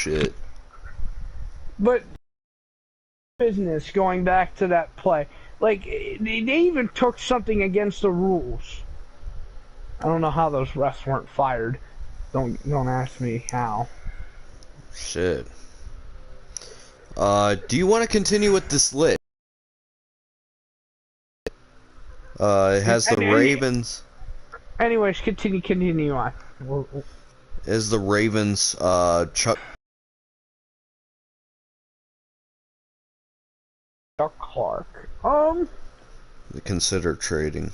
bullshit. But business going back to that play, like they even took something against the rules. I don't know how those refs weren't fired. Don't ask me how. Shit. Do you want to continue with this list? It has the Ravens. Anyways, continue on. Is the Ravens, Chuck Clark. consider trading?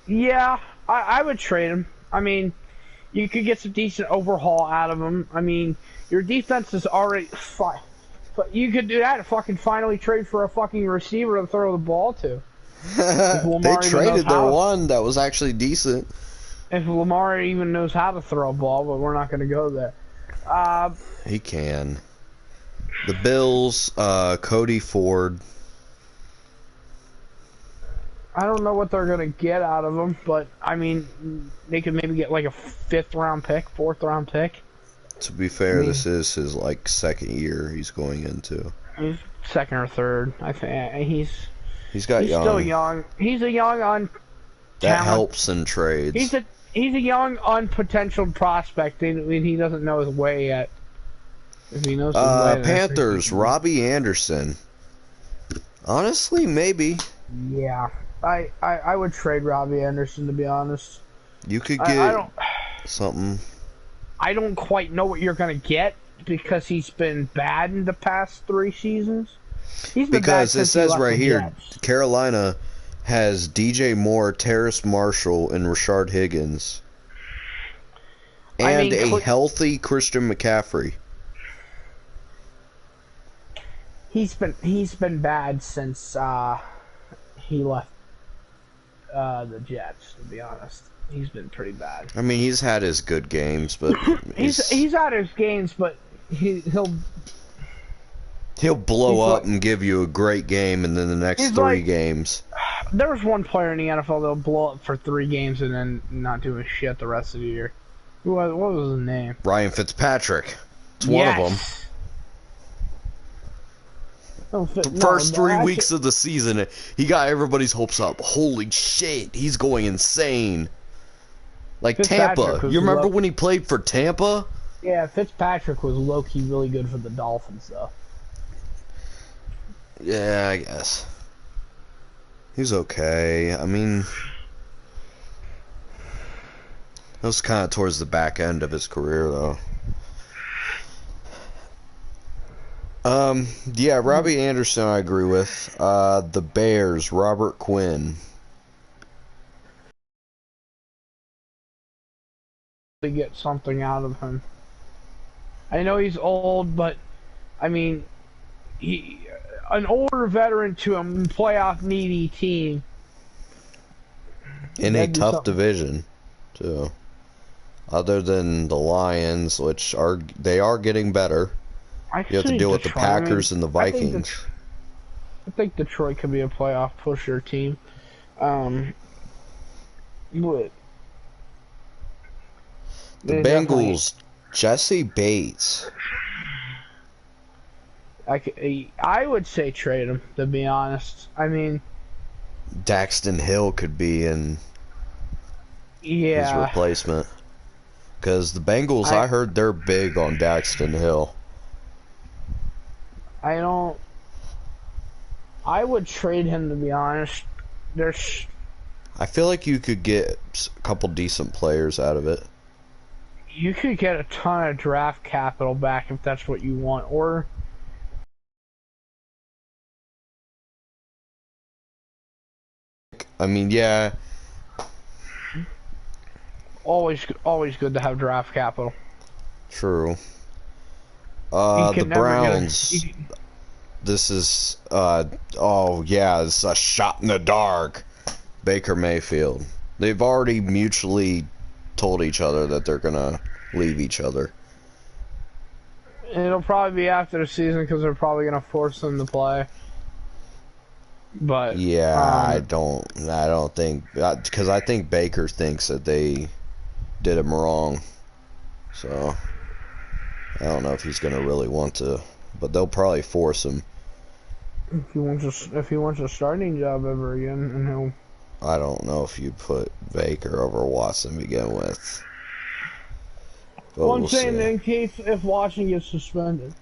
Yeah, I would trade him. I mean, you could get some decent overhaul out of him. I mean, your defense is already fine. But you could do that and fucking finally trade for a fucking receiver to throw the ball to. They traded their one that was actually decent. If Lamar even knows how to throw a ball, but we're not going to go there. He can. The Bills, Cody Ford. I don't know what they're going to get out of him, but, I mean, they could maybe get like a 5th-round pick, 4th-round pick. To be fair, this is his, like, 2nd year he's going into. He's 2nd or 3rd, I think. He's still young. He's a young that helps in trades. He's a young unpotentialed prospect, and he doesn't know his way yet. If he knows his way, Panthers, Robbie Anderson. Honestly, maybe. Yeah, I would trade Robbie Anderson, to be honest. You could get something. I don't quite know what you're gonna get because he's been bad in the past 3 seasons. Because it says right here, Carolina has DJ Moore, Terrace Marshall, and Rashard Higgins, and a healthy Christian McCaffrey. He's been bad since he left the Jets. To be honest, he's been pretty bad. I mean, he's had his good games, but he's had his games, but he'll blow up and give you a great game, and then the next 3 games. There was one player in the NFL that'll blow up for 3 games and then not do a shit the rest of the year. What was his name? Ryan Fitzpatrick. It's one of them. First 3 weeks of the season, he got everybody's hopes up. Holy shit, he's going insane. Like Tampa. You remember when he played for Tampa? Yeah, Fitzpatrick was low-key really good for the Dolphins, though. Yeah, I guess. He's okay. I mean, that was kind of towards the back end of his career, though. Yeah, Robbie Anderson I agree with. The Bears, Robert Quinn. To get something out of him. I know he's old, but I mean, an older veteran to a playoff needy team. In a tough division, too. Other than the Lions, which are getting better. You have to deal with the Packers and the Vikings. I think Detroit could be a playoff pusher team. But the Bengals, Jesse Bates. I would say trade him, to be honest. I mean, Daxton Hill could be in his replacement. Because the Bengals, I heard they're big on Daxton Hill. I would trade him, to be honest. I feel like you could get a couple decent players out of it. You could get a ton of draft capital back if that's what you want, or I mean, yeah. Always good to have draft capital. True. The Browns. This is, oh yeah, it's a shot in the dark. Baker Mayfield. They've already mutually told each other that they're gonna leave each other. It'll probably be after the season because they're probably gonna force them to play. But yeah, I don't think, because I think Baker thinks that they did him wrong. So I don't know if he's gonna really want to, but they'll probably force him. If he wants a starting job ever again, and he'll. I don't know if you put Baker over Watson to begin with. But well, I'm saying in case if Watson gets suspended.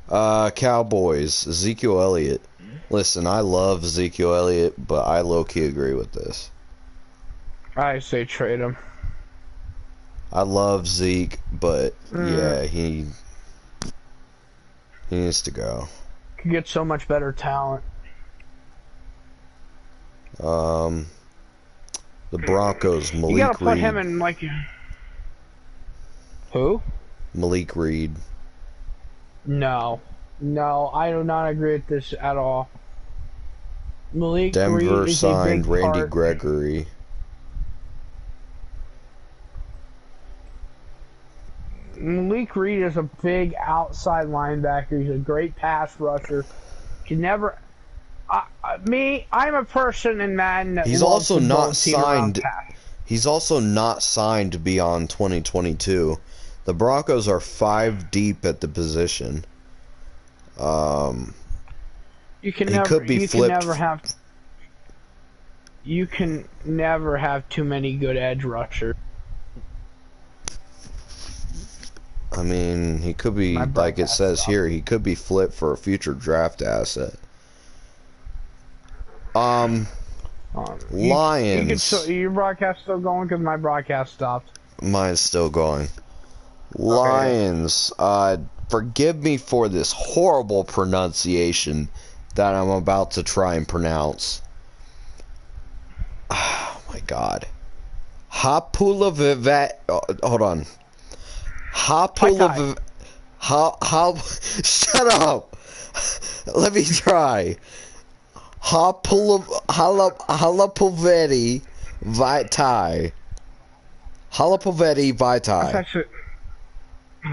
Cowboys, Ezekiel Elliott. Listen, I love Ezekiel Elliott, but I low-key agree with this. I say trade him. I love Zeke, but yeah, he needs to go. Could get so much better talent. The Broncos, Malik Reed. You gotta put him in like. Who? Malik Reed. No, I do not agree with this at all. Malik Denver Reed is signed a big Randy part. Gregory. Malik Reed is a big outside linebacker. He's a great pass rusher. Can never. I'm a person in Madden that He's loves also the not ball team around signed. pass. He's also not signed beyond 2022. The Broncos are 5 deep at the position. You can he never. could be You flipped. can never have. You can never have too many good edge rushers. I mean, he could be, like it says here, he could be flipped for a future draft asset. Lions. Your broadcast still going? Because my broadcast stopped. Mine's still going. Lions. Forgive me for this horrible pronunciation that I'm about to try and pronounce. Oh my god. Hapulavivat. Hold on. Hapulavivat. Shut up. Let me try. Halapoveti Vitae. Halapoveti Vitae.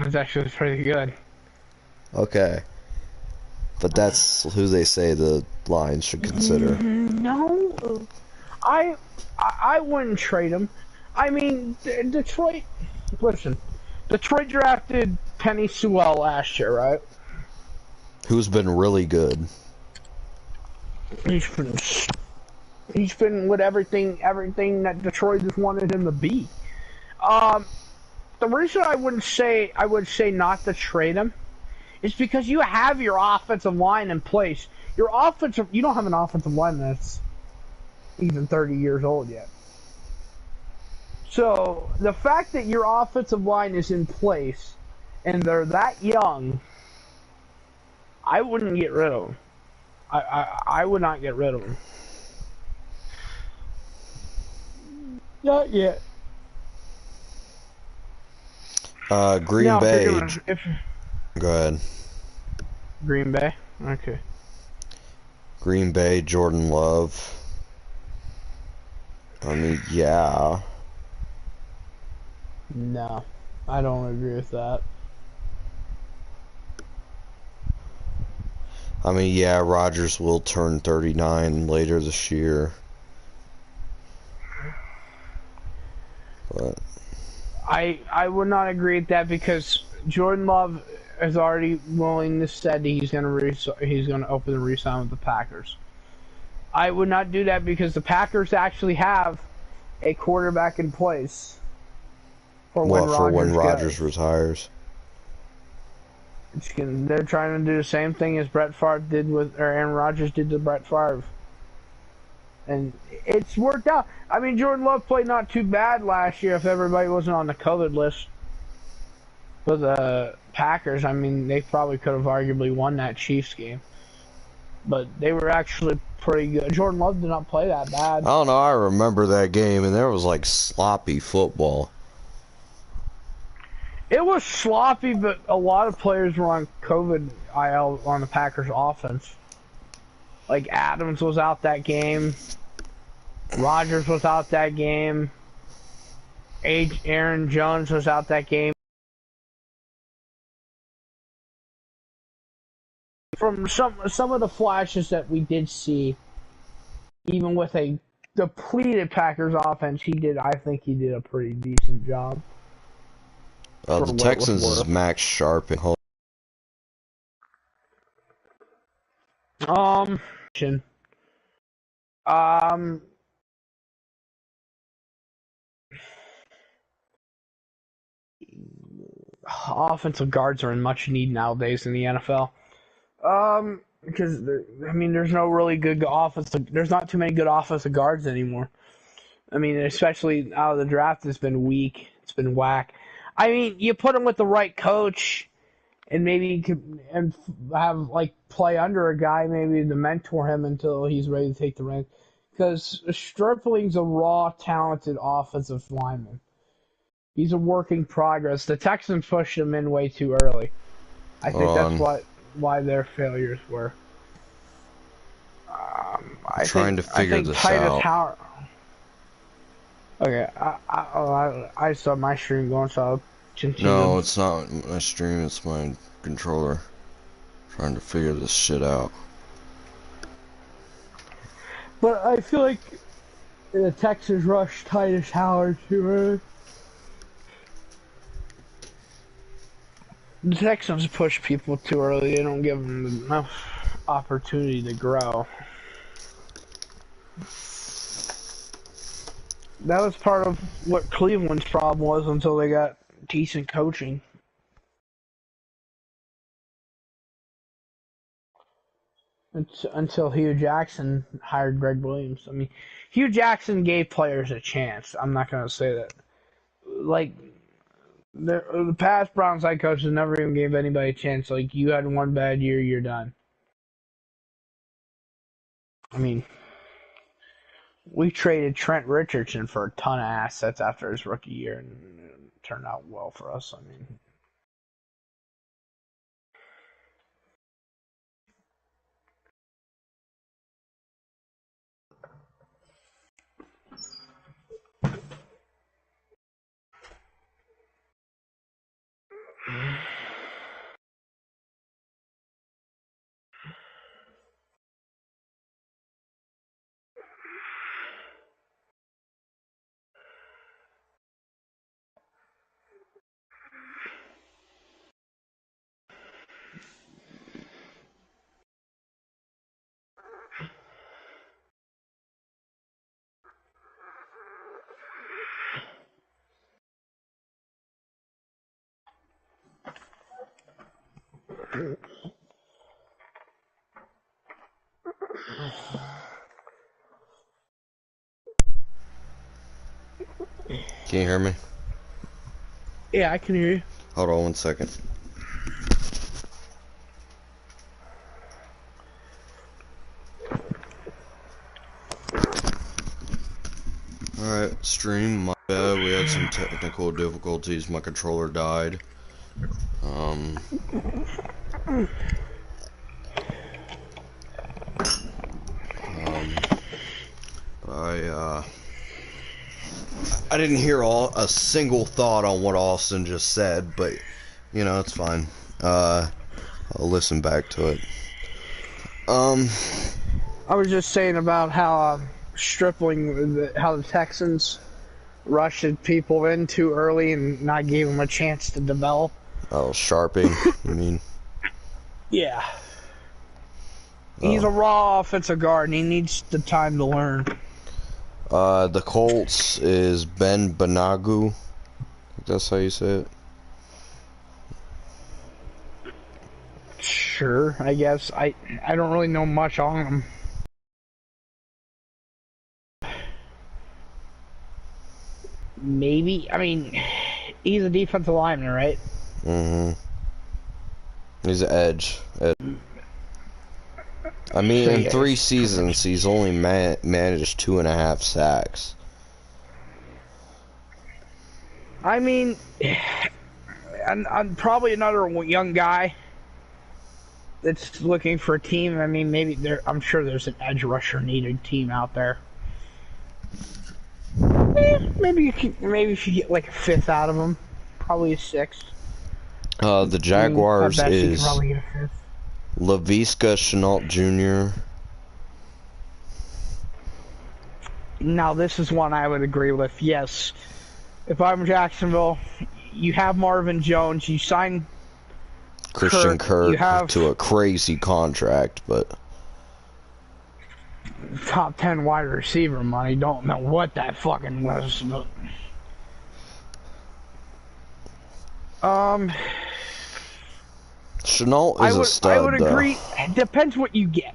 That's actually pretty good. Okay. But that's who they say the Lions should consider. No. I wouldn't trade him. I mean, Detroit... Listen. Detroit drafted Penny Sewell last year, right? Who's been really good. He's been with everything that Detroit just wanted him to be. The reason I would say not to trade him is because you have your offensive line in place. You don't have an offensive line that's even 30 years old yet. So the fact that your offensive line is in place and they're that young, I wouldn't get rid of them. I would not get rid of them. Not yet. Green Bay. Go ahead. Green Bay? Okay. Green Bay, Jordan Love. I mean, yeah. No, I don't agree with that. I mean, yeah, Rodgers will turn 39 later this year. But I would not agree with that because Jordan Love is already willing to said he's gonna open the re-sign with the Packers. I would not do that because the Packers actually have a quarterback in place for when Rodgers retires. They're trying to do the same thing as Aaron Rodgers did to Brett Favre. And it's worked out. I mean, Jordan Love played not too bad last year if everybody wasn't on the COVID list for the Packers. I mean, they probably could have arguably won that Chiefs game. But they were actually pretty good. Jordan Love did not play that bad. I don't know, I remember that game, and there was like sloppy football. It was sloppy, but a lot of players were on COVID IL on the Packers offense. Like Adams was out that game. Rodgers was out that game. Aaron Jones was out that game. From some of the flashes that we did see, even with a depleted Packers offense, I think he did a pretty decent job. The Texans is Max Sharp and offensive guards are in much need nowadays in the NFL. Because I mean, there's no really good offensive. There's not too many good offensive guards anymore. I mean, especially out of the draft, it's been weak. It's been whack. I mean, you put him with the right coach, and maybe you could and have like play under a guy, maybe to mentor him until he's ready to take the reins. Because Stripling's a raw, talented offensive lineman. He's a work in progress. The Texans pushed him in way too early. I think that's why their failures were. I figure this out. Howard. Okay, I saw my stream going, so I'll continue. No, it's not my stream, it's my controller. Trying to figure this shit out. But I feel like the Texans rushed Titus Howard too early. The Texans push people too early. They don't give them enough opportunity to grow. That was part of what Cleveland's problem was until they got decent coaching. Until Hugh Jackson hired Greg Williams. I mean, Hugh Jackson gave players a chance. I'm not going to say that. Like, the past Browns head coaches never even gave anybody a chance. Like, you had one bad year, you're done. I mean, we traded Trent Richardson for a ton of assets after his rookie year, and it turned out well for us. I mean, Can you hear me? yeah, I can hear you. Hold on 1 second. Alright, stream, my bad, we had some technical difficulties, my controller died. I didn't hear a single thought on what Austin just said, but, you know, it's fine. I'll listen back to it. I was just saying about how Stripling, how the Texans rushed people in too early and not gave them a chance to develop. Oh, Sharping, you mean? Yeah. He's a raw offensive guard, and he needs the time to learn. The Colts is Ben Banogu. That's how you say it. Sure, I guess. I don't really know much on him. Maybe. I mean, he's a defensive lineman, right? Mm-hmm. He's an edge. I mean, in 3 seasons, he's only managed 2.5 sacks. I mean, I'm probably another young guy that's looking for a team. I mean, maybe I'm sure there's an edge rusher needed team out there. Maybe if you get like a 5th out of him, probably a 6th. The Jaguars is Laviska Shenault Jr. Now this is one I would agree with. Yes, if I'm Jacksonville, you have Marvin Jones. You signed Christian Kirk have to a crazy contract, but top 10 wide receiver money. Don't know what that fucking was. But, Chenault is a stud. I would agree. It depends what you get.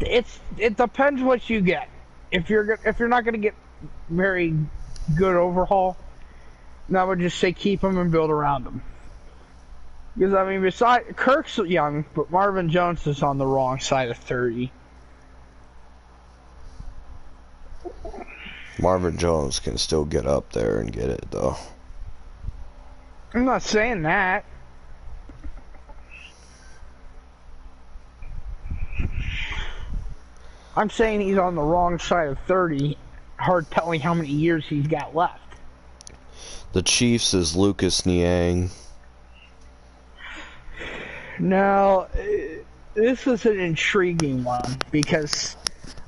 It depends what you get. If you're not gonna get very good overhaul, then I would just say keep him and build around him. Because I mean, besides Kirk's young, but Marvin Jones is on the wrong side of 30. Marvin Jones can still get up there and get it though. I'm not saying that. I'm saying he's on the wrong side of 30. Hard telling how many years he's got left. The Chiefs is Lucas Niang. Now, this is an intriguing one because,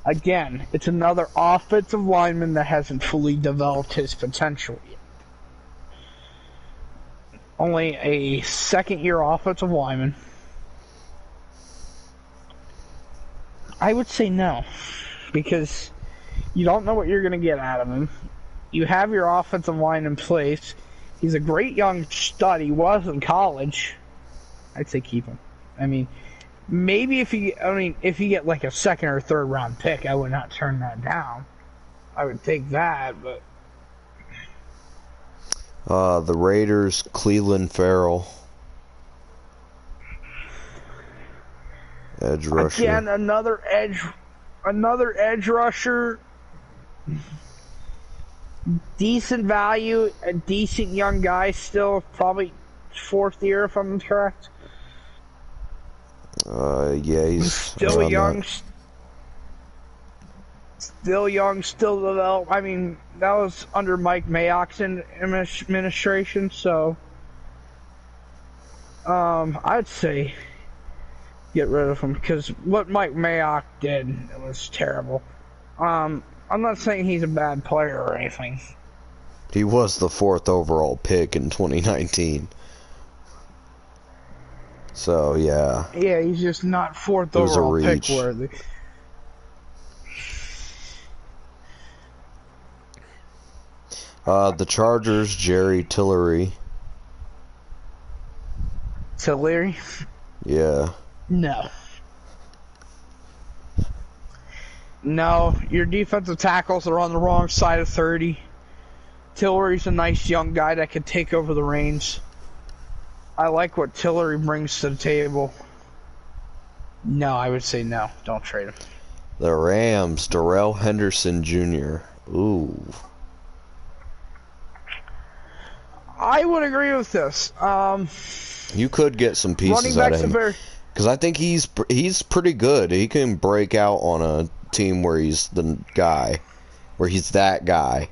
again, it's another offensive lineman that hasn't fully developed his potential yet. Only a second-year offensive lineman. I would say no, because you don't know what you're going to get out of him. You have your offensive line in place. He's a great young stud. He was in college. I'd say keep him. I mean, maybe if you get like a second or third round pick, I would not turn that down. I would take that, but the Raiders, Cleveland Farrell, edge rusher. Again, another edge rusher. Decent value, a decent young guy still, probably fourth year if I'm correct. Yeah, he's still young. Still young, still developed. I mean, that was under Mike Mayock's administration, so I'd say get rid of him because what Mike Mayock did was terrible. I'm not saying he's a bad player or anything. He was the 4th overall pick in 2019. So, yeah. Yeah, he's just not 4th overall pick worthy. The Chargers, Jerry Tillery. Tillery? Yeah. No. No, your defensive tackles are on the wrong side of 30. Tillery's a nice young guy that could take over the reins. I like what Tillery brings to the table. No, I would say no. Don't trade him. The Rams, Darrell Henderson Jr. Ooh. I would agree with this. You could get some pieces out of him. Because I think he's pretty good. He can break out on a team where he's the guy. Where he's that guy.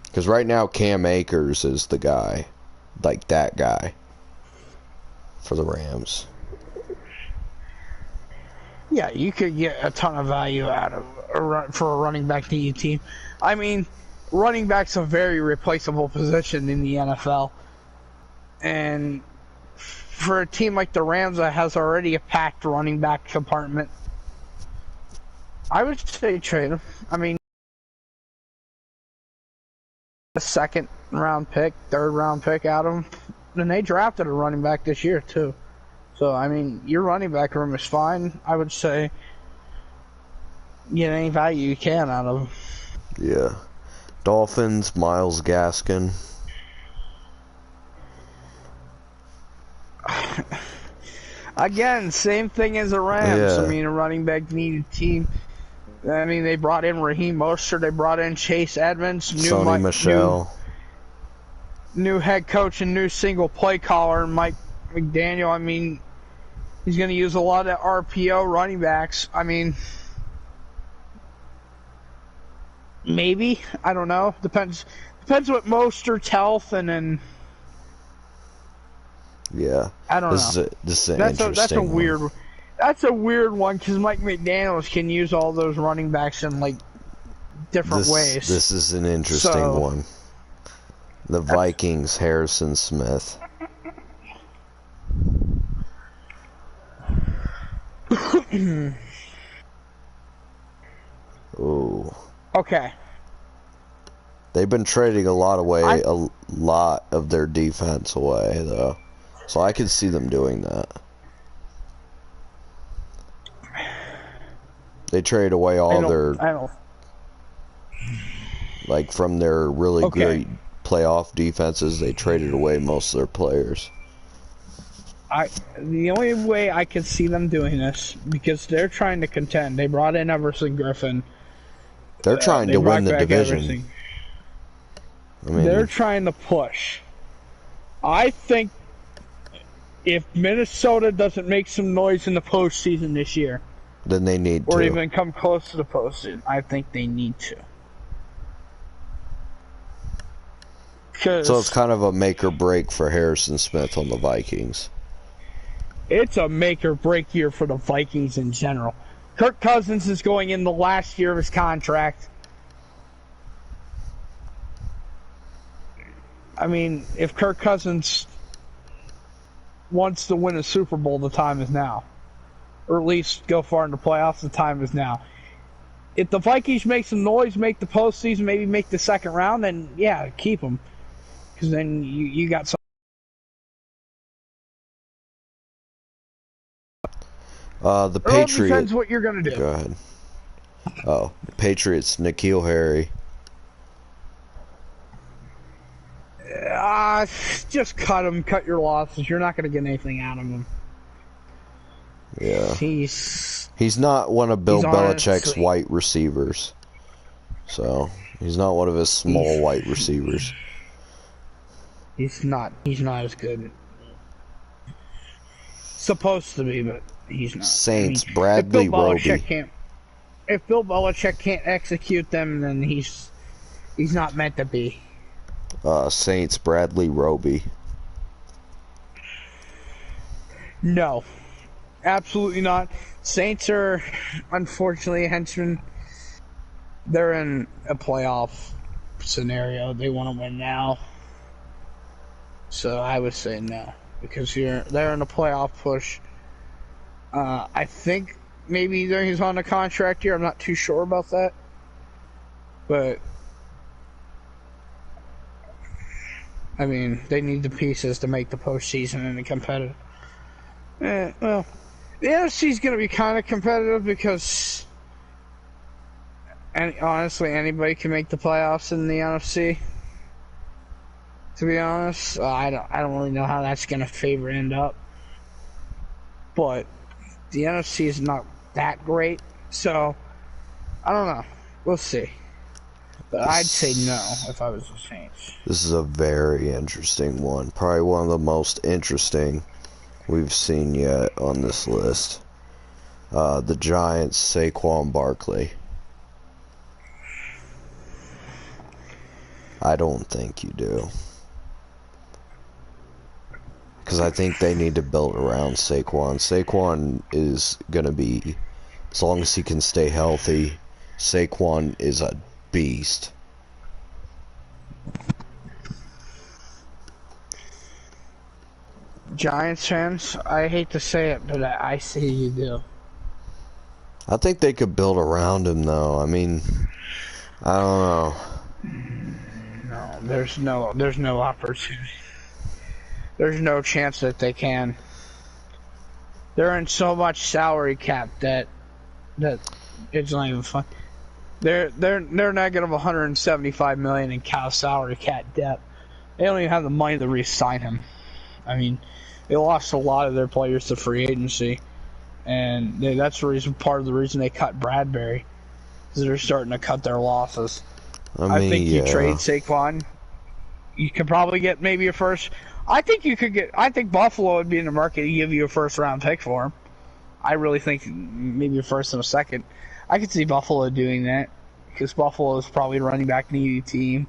Because right now Cam Akers is the guy. Like that guy. For the Rams. Yeah, you could get a ton of value out of for a running back to your team. I mean, running back's a very replaceable position in the NFL. And for a team like the Rams that has already a packed running back compartment, I would say trade him. I mean, a second round pick, third round pick out of him. And they drafted a running back this year too. So, I mean, your running back room is fine. I would say get any value you can out of him. Yeah. Dolphins, Myles Gaskin. Again, same thing as the Rams. Yeah. I mean, a running back needed team. I mean, they brought in Raheem Mostert. They brought in Chase Edmonds. Sony Michel. New head coach and new single play caller, Mike McDaniel. I mean, he's going to use a lot of RPO running backs. I mean, maybe. I don't know. Depends what Mostert's health and then. Yeah. I don't know. This is an interesting that's one. That's a weird one because Mike McDaniels can use all those running backs in like different ways. This is an interesting one. The Vikings, Harrison Smith. Ooh. Okay. They've been trading a lot of their defense away, though. So I could see them doing that. They trade away like from their really great playoff defenses, they traded away most of their players. The only way I could see them doing this, because they're trying to contend. They brought in Everson Griffin. They're trying to win the division. I mean, they're trying to push. I think if Minnesota doesn't make some noise in the postseason this year, then they need to. Or even come close to the postseason, I think they need to. So it's kind of a make or break for Harrison Smith on the Vikings. It's a make or break year for the Vikings in general. Kirk Cousins is going in the last year of his contract. I mean, if Kirk Cousins wants to win a Super Bowl, the time is now. Or at least go far in the playoffs, the time is now. If the Vikings make some noise, make the postseason, maybe make the second round, then yeah, keep them. Because then you got some. The Patriots. It depends what you're going to do. Go ahead. Oh, the Patriots, N'Keal Harry. Just cut him. Cut your losses. You're not going to get anything out of him. Yeah. He's not one of Bill Belichick's white receivers. So, he's not one of his small white receivers. He's not as good. Supposed to be, but he's not. Saints, Bradley Roby. If Bill Belichick can't execute them, then he's not meant to be. Saints, Bradley Roby. No. Absolutely not. Saints are, unfortunately, henchmen. They're in a playoff scenario. They want to win now. So I would say no. Because they're in a playoff push. I think maybe he's on a contract here. I'm not too sure about that. But I mean, they need the pieces to make the postseason and competitive. Well, the NFC is going to be kind of competitive because, honestly, anybody can make the playoffs in the NFC. To be honest, I don't really know how that's going to end up. But the NFC is not that great, so I don't know. We'll see. But I'd say no if I was the Saints. This is a very interesting one. Probably one of the most interesting we've seen yet on this list. The Giants, Saquon Barkley. I don't think you do. Because I think they need to build around Saquon. Saquon is going to be, as long as he can stay healthy, Saquon is a beast. Giants fans, I hate to say it, but I say you do. I think they could build around him, though. I mean, I don't know. No, there's no opportunity. There's no chance that they can. They're in so much salary cap that it's not even fun. They're negative 175 million in salary cap debt. They don't even have the money to re-sign him. I mean, they lost a lot of their players to free agency, and that's part of the reason they cut Bradbury, because they're starting to cut their losses. I think you trade Saquon, you could probably get maybe a first. I think Buffalo would be in the market to give you a first round pick for him. I really think maybe a first and a second. I could see Buffalo doing that, because Buffalo is probably a running back needy team.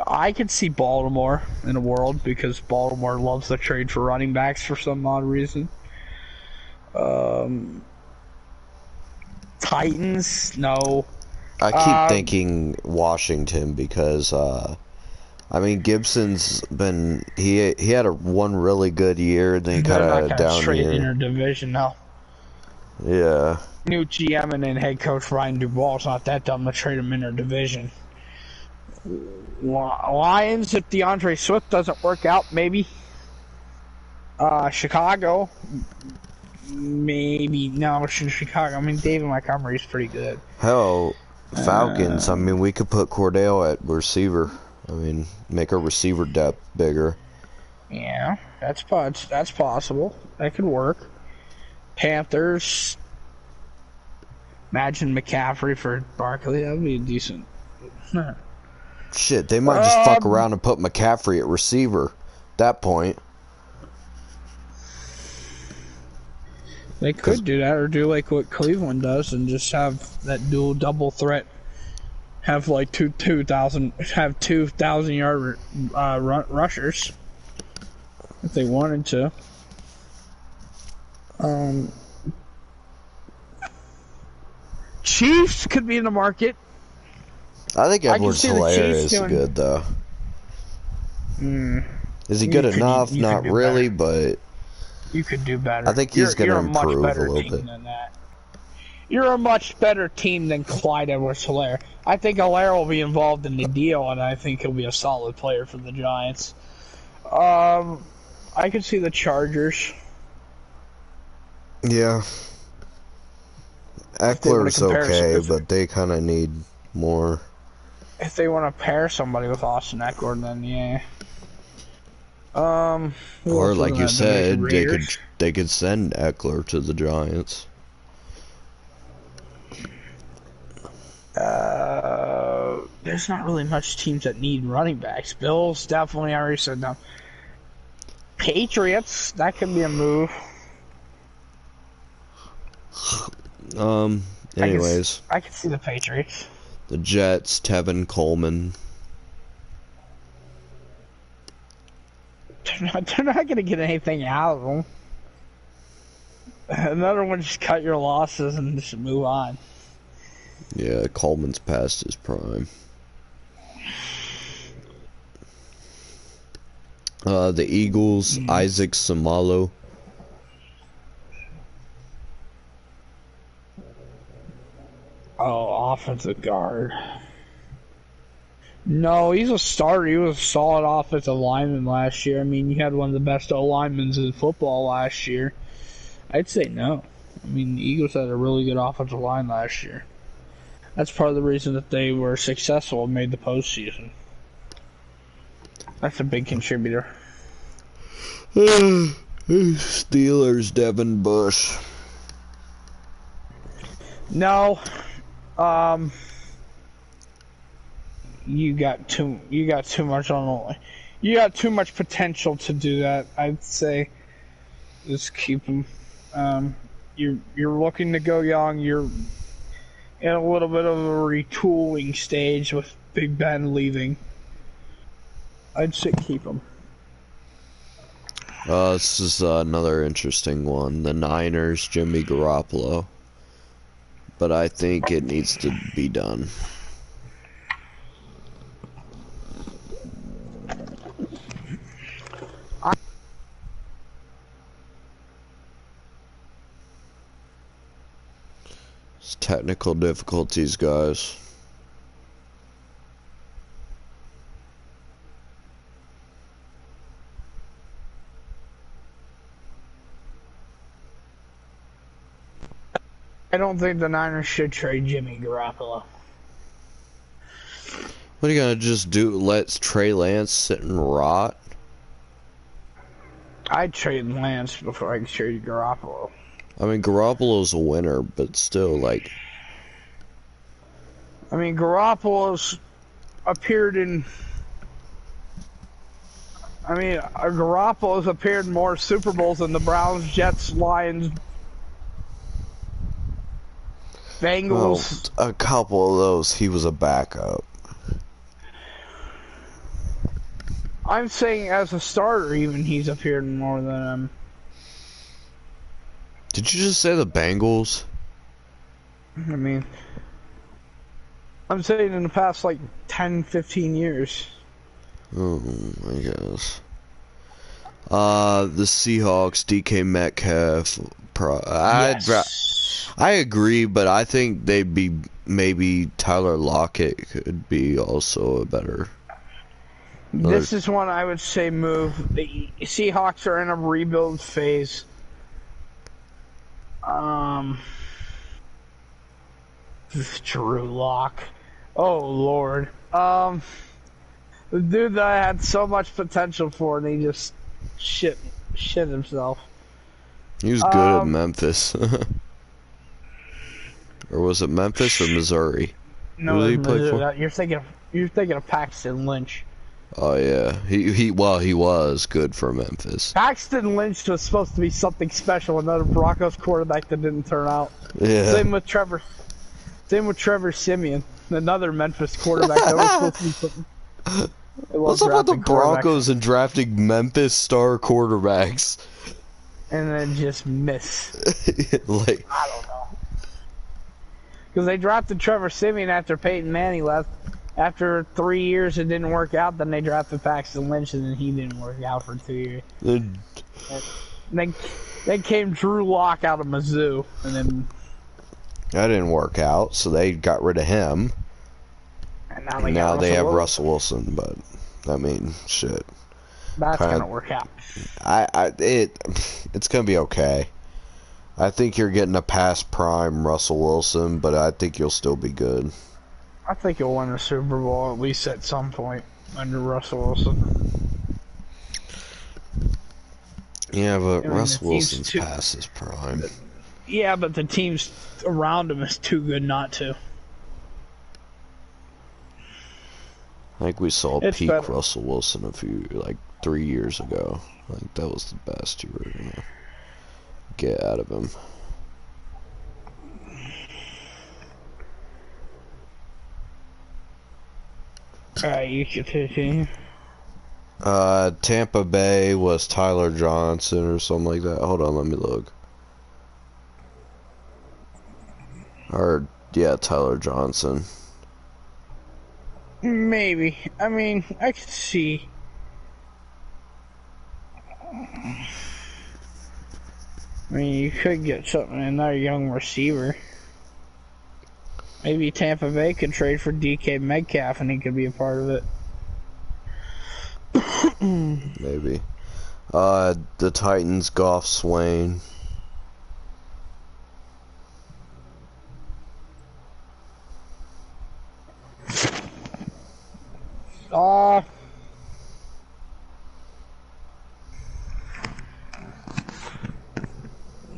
I could see Baltimore in a world, because Baltimore loves to trade for running backs for some odd reason. Titans, no. I keep thinking Washington because I mean Gibson's been he had one really good year, then kind of down straight year. Interdivision now. Yeah. New GM and then head coach Ryan Duvall's not that dumb to trade him interdivision. Lions, if DeAndre Swift doesn't work out, maybe. Chicago, maybe. No, Chicago. I mean, David Montgomery's pretty good. Hell, Falcons. I mean, we could put Cordell at receiver. I mean, make our receiver depth bigger. Yeah, that's possible. That could work. Panthers. Imagine McCaffrey for Barkley. That would be decent. Shit, they might just fuck around and put McCaffrey at receiver. At that point. They could do that, or do like what Cleveland does, and just have that dual double threat. Have like 2,000 yard rushers if they wanted to. Chiefs could be in the market. I think Edwards-Helaire is good though. Is he good enough? Not really, but you could do better. I think he's going to improve a little bit. You're a much better team than Clyde Edwards-Helaire. I think Helaire will be involved in the deal, and I think he'll be a solid player for the Giants. I could see the Chargers. Yeah. Eckler's okay, but they kind of need more. If they want to pair somebody with Austin Eckler, then yeah. Or like you said, they could send Eckler to the Giants. There's not really much teams that need running backs. Bills definitely, I already said no. Patriots, that could be a move. Anyways. I can see the Patriots. The Jets, Tevin Coleman. They're not going to get anything out of them. Another one, just cut your losses and just move on. Yeah, Coleman's past his prime. The Eagles, Isaac Samalo. Oh, offensive guard. No, he's a starter. He was a solid offensive lineman last year. I mean, you had one of the best O-linemen in football last year. I'd say no. I mean, the Eagles had a really good offensive line last year. That's part of the reason that they were successful and made the postseason. That's a big contributor. Steelers, Devin Bush. No. You got too much on. You got too much potential to do that. I'd say just keep him. You're looking to go young. You're in a little bit of a retooling stage with Big Ben leaving. I'd say keep him. This is another interesting one. The Niners, Jimmy Garoppolo. But I think it needs to be done. It's technical difficulties, guys. I don't think the Niners should trade Jimmy Garoppolo. What are you gonna just do? Let Trey Lance sit and rot? I'd trade Lance before I trade Garoppolo. I mean, Garoppolo's a winner, but still, like... I mean, Garoppolo's appeared in... Garoppolo's appeared in more Super Bowls than the Browns, Jets, Lions, Bengals. Well, a couple of those, he was a backup. I'm saying as a starter, even, he's appeared in more than Did you just say the Bengals? I mean, I'm saying in the past like 10, 15 years. Oh, I guess. The Seahawks, DK Metcalf. Yes. I agree, but I think they'd be maybe Tyler Lockett could be also a better. This is one I would say move. The Seahawks are in a rebuild phase. Drew Lock. Oh Lord. The dude that I had so much potential for, and he just shit himself. He was good at Memphis. Or was it Memphis or Missouri? No, it was Missouri. You're thinking of Paxton Lynch. Oh yeah, he was good for Memphis. Paxton Lynch was supposed to be something special, another Broncos quarterback that didn't turn out. Yeah. Same with Trevor Siemian, another Memphis quarterback that was supposed to be something. What's up with the Broncos and drafting Memphis star quarterbacks? And then just miss. Like, I don't know. Because they drafted Trevor Siemian after Peyton Manning left. After 3 years it didn't work out, then they drafted Paxton Lynch, and then he didn't work out for 2 years. Then came Drew Lock out of Mizzou, and then... That didn't work out, so they got rid of him. And now they have Russell Wilson, but, I mean, shit. That's gonna work out. It's gonna be okay. I think you're getting a past prime Russell Wilson, but I think you'll still be good. I think you'll win a Super Bowl at least at some point under Russell Wilson. Yeah, but Russell Wilson's past his prime. Yeah, but the teams around him is too good not to. I think we saw peak Russell Wilson 3 years ago. Like, that was the best you were gonna get out of him. Alright, you should continue. Tampa Bay was Tyler Johnson or something like that. Hold on, let me look. Yeah, Tyler Johnson. Maybe. I mean, I could see. I mean, you could get another young receiver. Maybe Tampa Bay could trade for DK Metcalf and he could be a part of it. Maybe. The Titans, Goff, Swain.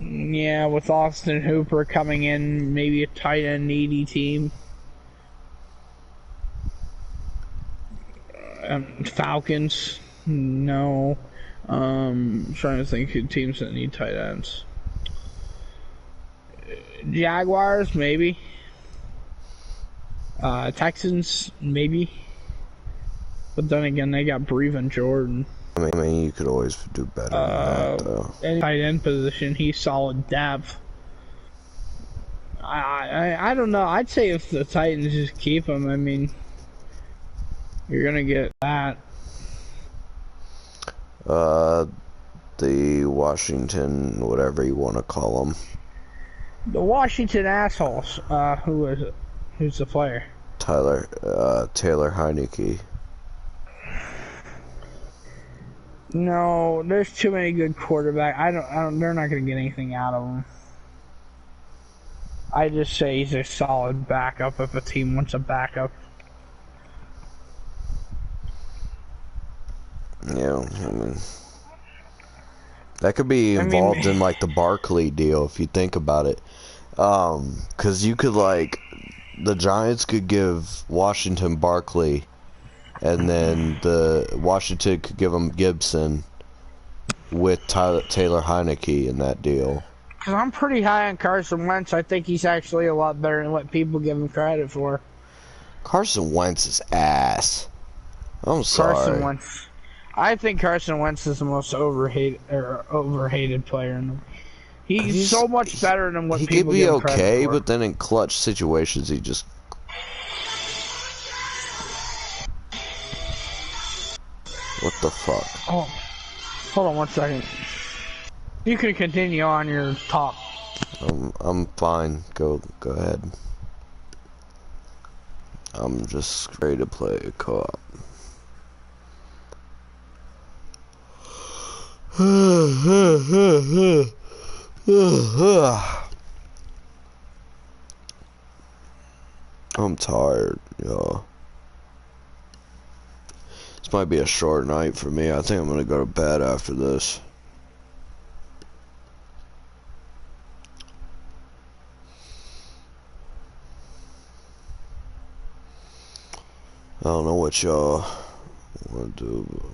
Yeah, with Austin Hooper coming in, maybe a tight end needy team. Falcons, no. I'm trying to think of teams that need tight ends. Jaguars, maybe. Texans, maybe. But then again, they got Breven Jordan. I mean, you could always do better than that, though. Any tight end position, he's solid depth. I don't know. I'd say if the Titans just keep him, I mean, you're gonna get that. The Washington, whatever you want to call them. The Washington assholes. Who is it? Who's the player? Taylor Heineke. No, there's too many good quarterbacks. I don't. They're not gonna get anything out of him. I just say he's a solid backup if a team wants a backup. Yeah, I mean, that could be involved in like the Barkley deal if you think about it. 'Cause you could the Giants could give Washington Barkley, and then the Washington could give him Gibson with Taylor Heineke in that deal. Because I'm pretty high on Carson Wentz. I think he's actually a lot better than what people give him credit for. Carson Wentz is ass. I'm sorry. Carson Wentz. I think Carson Wentz is the most overhated player. He's so much better than what he could people be give him credit okay, for. but then in clutch situations, he just. What the fuck? Oh, hold on 1 second. You can continue on your talk. I'm fine. Go ahead. I'm just ready to play a co-op. I'm tired, y'all. This might be a short night for me. I think I'm gonna go to bed after this. I don't know what y'all want to do, but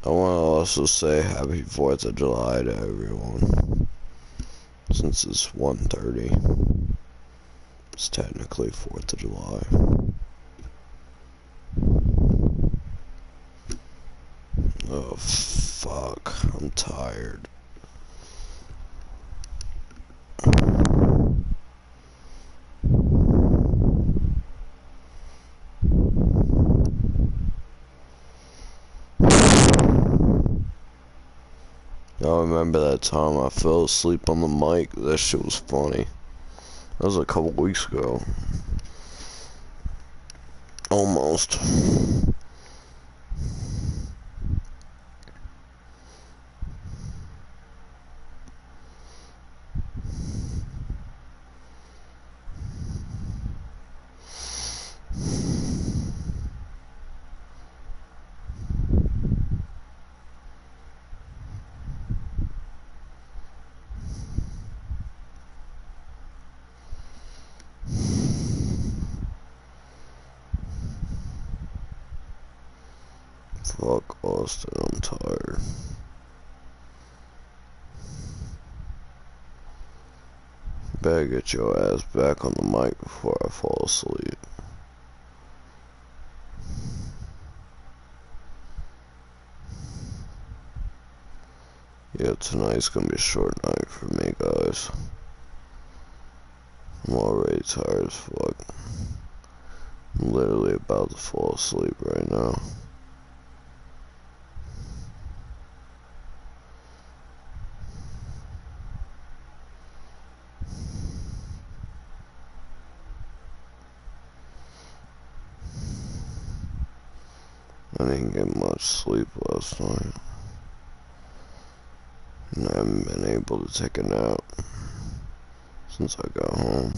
I want to also say happy 4th of July to everyone. Since it's 1:30, it's technically 4th of July. Oh, fuck. I'm tired. I remember that time I fell asleep on the mic. That shit was funny. That was a couple weeks ago. Almost. Fuck Austin, I'm tired. Better get your ass back on the mic before I fall asleep. Yeah, tonight's gonna be a short night for me, guys. I'm already tired as fuck. I'm literally about to fall asleep right now. I didn't get much sleep last night. And I haven't been able to take a nap since I got home.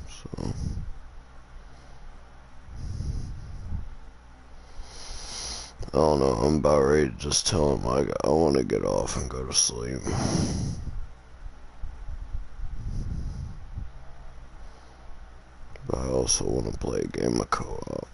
So I don't know, I'm about ready to just tell him I want to get off and go to sleep. But I also want to play a game of co-op.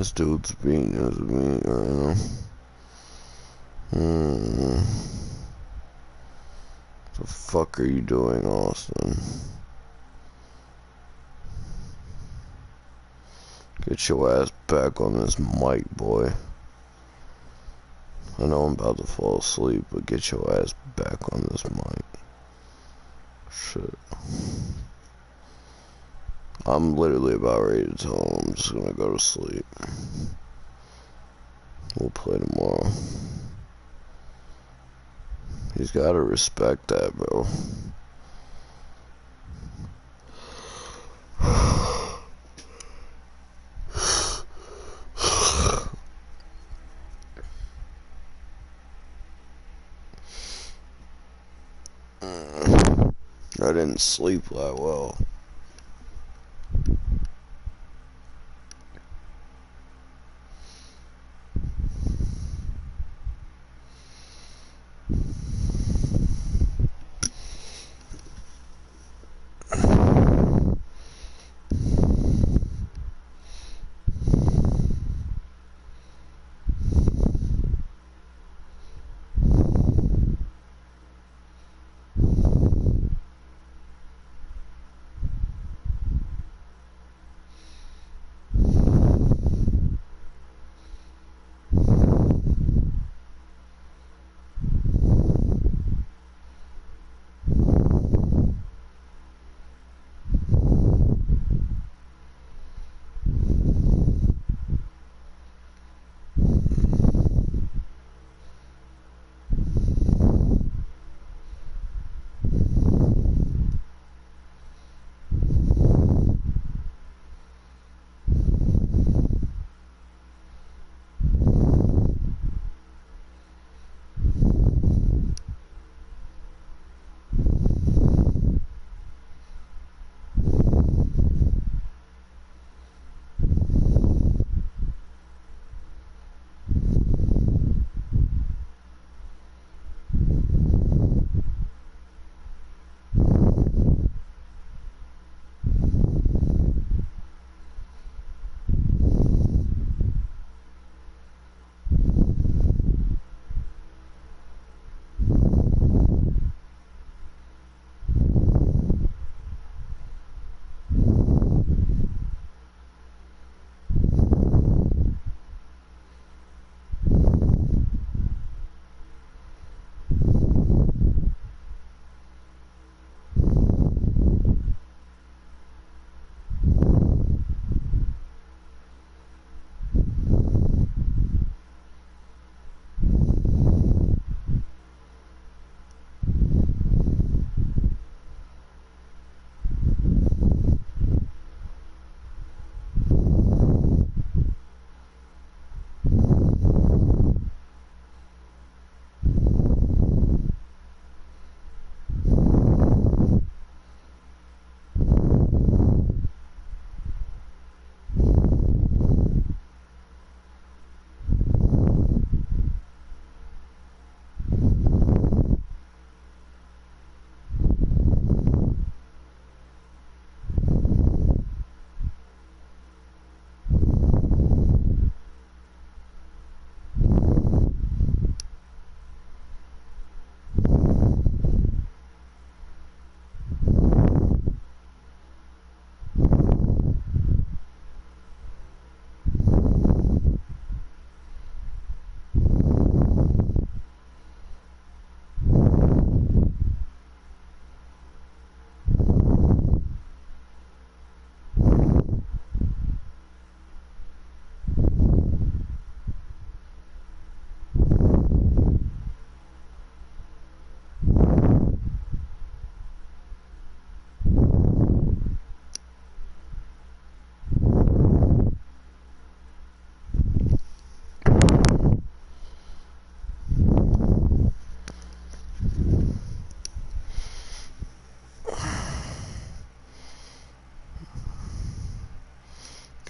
This dude's being me right now. What the fuck are you doing, Austin? Get your ass back on this mic, boy. I know I'm about to fall asleep, but get your ass back on this mic. Shit. I'm literally about ready to tell him I'm just gonna go to sleep. We'll play tomorrow. He's gotta respect that, bro. I didn't sleep that well.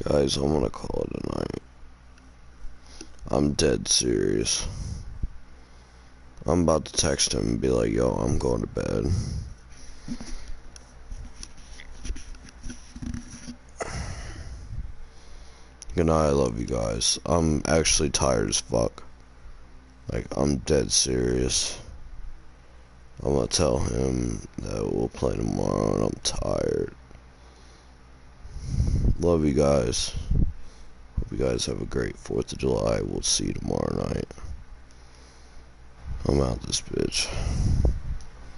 Guys, I'm gonna call it a night. I'm dead serious. I'm about to text him and be like, yo, I'm going to bed. Good night, I love you guys. I'm actually tired as fuck. Like, I'm dead serious. I'm gonna tell him that we'll play tomorrow and I'm tired. Love you guys. Hope you guys have a great 4th of July. We'll see you tomorrow night. I'm out this bitch.